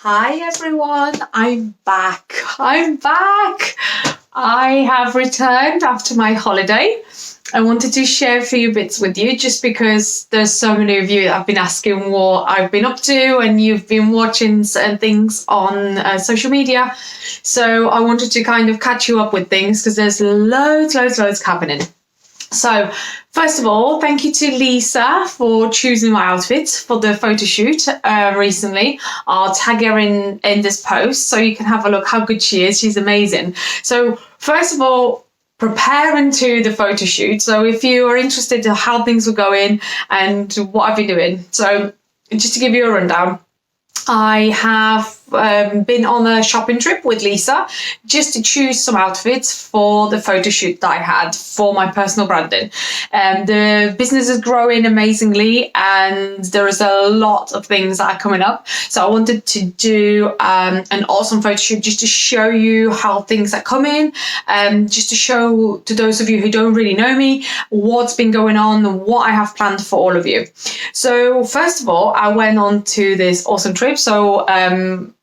Hi everyone, I'm back. I have returned after my holiday. I wanted to share a few bits with you just because there's so many of you that have been asking what I've been up to and you've been watching certain things on social media. So I wanted to kind of catch you up with things because there's loads happening. So first of all, thank you to Lisa for choosing my outfits for the photo shoot recently. I'll tag her in this post so you can have a look how good she is. She's amazing. So first of all, preparing to the photo shoot. So if you are interested in how things were going and what I've been doing. So just to give you a rundown, I have been on a shopping trip with Lisa just to choose some outfits for the photo shoot that I had for my personal branding. The business is growing amazingly and there is a lot of things that are coming up. So I wanted to do an awesome photo shoot just to show you how things are coming, just to show to those of you who don't really know me what's been going on and what I have planned for all of you. So first of all, I went on to this awesome trip. So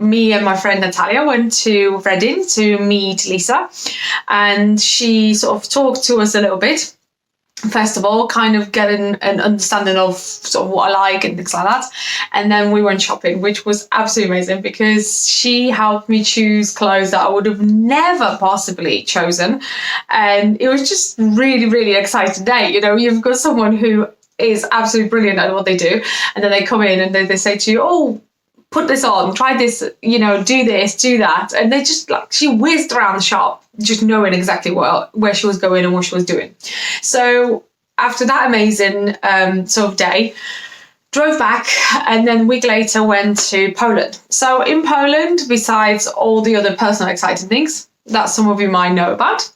me and my friend Natalia went to Reading to meet Lisa, and she sort of talked to us a little bit. First of all, kind of getting an understanding of sort of what I like and things like that. And then we went shopping, which was absolutely amazing because she helped me choose clothes that I would have never possibly chosen. And it was just really exciting day. You know, you've got someone who is absolutely brilliant at what they do. And then they come in and they say to you, oh, put this on, try this, you know, do this, do that. And they just like, she whizzed around the shop, just knowing exactly where she was going and what she was doing. So after that amazing sort of day, drove back and then a week later went to Poland. So in Poland, besides all the other personal exciting things that some of you might know about,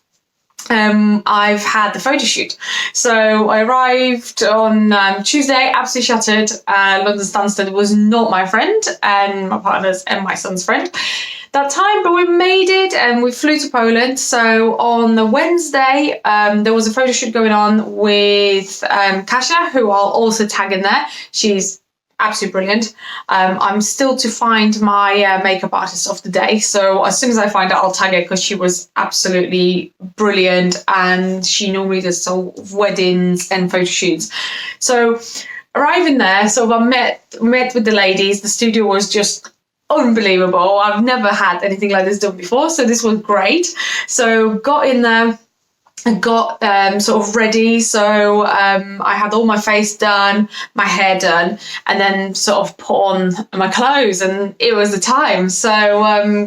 I've had the photo shoot. So I arrived on Tuesday, absolutely shattered. London Stansted was not my friend and my partner's and my son's friend that time, but we made it and we flew to Poland. So on the Wednesday, there was a photo shoot going on with Kasia, who I'll also tag in there. She's absolutely brilliant. I'm still to find my makeup artist of the day. So as soon as I find out, I'll tag her because she was absolutely brilliant and she normally does sort of weddings and photo shoots. So arriving there, so I met with the ladies. The studio was just unbelievable. I've never had anything like this done before. So this was great. So got in there. I got sort of ready, so I had all my face done, my hair done, and then sort of put on my clothes, and it was the time. So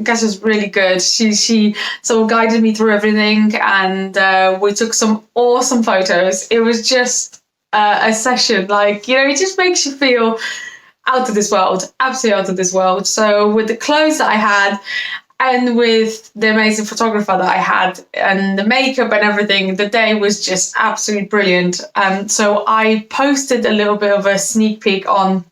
Cass was really good. She sort of guided me through everything, and we took some awesome photos. It was just a session, like, you know, it just makes you feel out of this world, absolutely out of this world. So with the clothes that I had, and with the amazing photographer that I had and the makeup and everything, the day was just absolutely brilliant. So I posted a little bit of a sneak peek on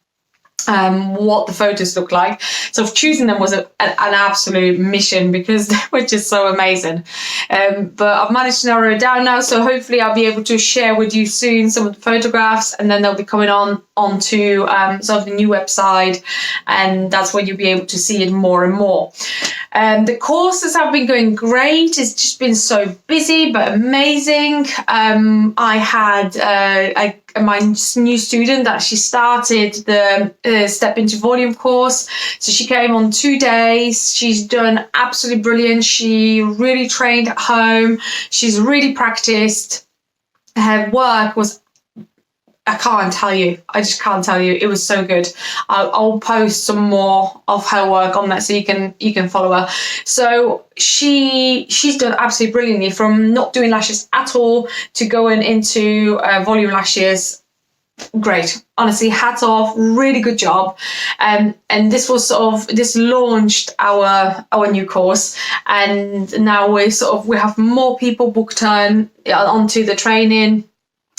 what the photos look like. So choosing them was an absolute mission because they were just so amazing. But I've managed to narrow it down now, so hopefully I'll be able to share with you soon some of the photographs, and then they'll be coming onto sort of the new website, and that's where you'll be able to see it more and more. The courses have been going great. It's just been so busy but amazing. I had my new student that she started the Step Into Volume course. So she came on 2 days. She's done absolutely brilliant. She really trained at home. She's really practiced. Her work was, I can't tell you. I just can't tell you. It was so good. I'll post some more of her work on that so you can follow her. So she's done absolutely brilliantly, from not doing lashes at all to going into volume lashes. Great, honestly, hats off, really good job. And this was this launched our new course, and now we have more people booked onto the training.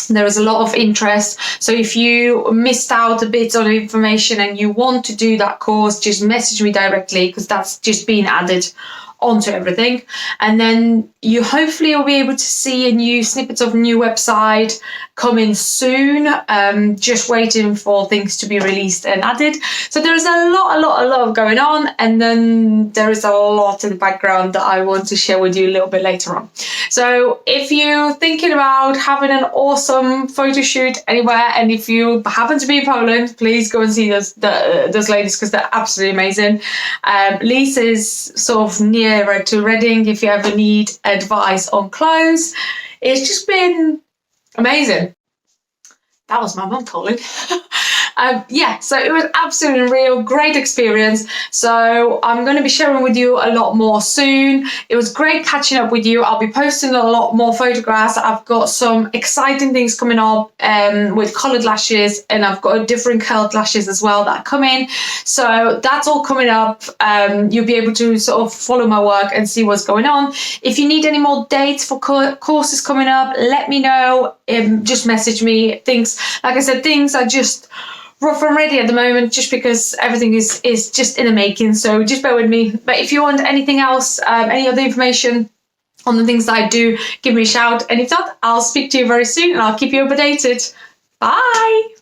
There is a lot of interest. So if you missed out a bit on information and you want to do that course, just message me directly because that's just been added onto everything. And then you hopefully will be able to see a new snippets of a new website coming soon. Just waiting for things to be released and added. So there is a lot going on, and then there is a lot in the background that I want to share with you a little bit later on. So if you're thinking about having an awesome photo shoot anywhere, and if you happen to be in Poland, please go and see those ladies, because they're absolutely amazing. Lise is sort of nearer to Reading if you ever need advice on clothes. It's just been amazing. That was my mum calling. So it was absolutely real, great experience. So I'm going to be sharing with you a lot more soon. It was great catching up with you. I'll be posting a lot more photographs. I've got some exciting things coming up with coloured lashes, and I've got different curled lashes as well that are coming. So that's all coming up. You'll be able to sort of follow my work and see what's going on. If you need any more dates for courses coming up, let me know. Just message me. Like I said, things are just rough and ready at the moment, just because everything is just in the making. So just bear with me. But if you want anything else, any other information on the things that I do, give me a shout. And if not, I'll speak to you very soon, and I'll keep you updated. Bye.